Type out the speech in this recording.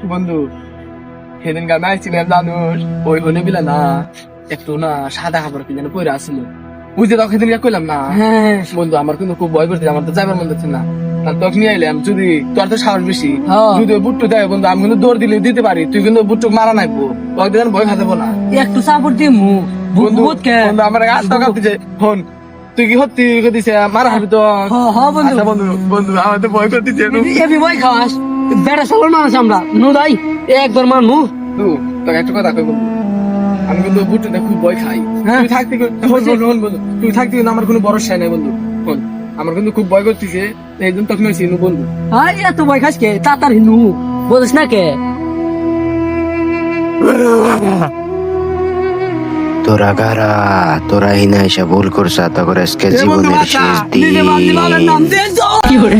বন্ধু সেদিন গান আইছিলাম জানুস ওই হলে বিলা না একটু না সাদা খাবার কি যেন পরে আসছিল বুঝতে তখন সেদিন কইলাম না হ্যাঁ বন্ধু আমার কিন্তু খুব ভয় করছে আমার তো যাইবার মন যাচ্ছে না তখন নিয়ে আইলাম যদি তোর তো সাহস বেশি হ্যাঁ। যদি ওই বুট্টু দেয় বন্ধু আমি কিন্তু দৌড় দিলে দিতে পারি তুই কিন্তু বুট্টু মারা নাইবো কয়েকদিন ভয় খাতে না একটু সাপোর্ট দিমু বন্ধু বহুত কে বন্ধু আমার আটটা কাঁপতেছে ফোন তুই কি সত্যি দিছে মারা হবি তো বন্ধু আচ্ছা বন্ধু বন্ধু আমার তো ভয় করতেছে এবি ভয় খাস বেড়া সালার মানুষ আমরা নো দাই একবার মানমু তোকে একটা কথা কই বন্ধু আমি কিন্তু বুট্টুতে খুব ভয় খাই হ্যাঁ। তুই থাকতে বন্ধু তুই থাকতে কিন্তু আমার কোনো ভরসা নাই বন্ধু শোন, আমার কিন্তু খুব ভয় করতেছে এই জন্য তখন হয়েছি বন্ধু আই এত ভয় খাস কে তাড়াতাড়ি নু বুঝিস না কে তোরা গারা তোরা হিনা এসে ভুল করছা তখন আজকে জীবনের শেষ দিন কি করে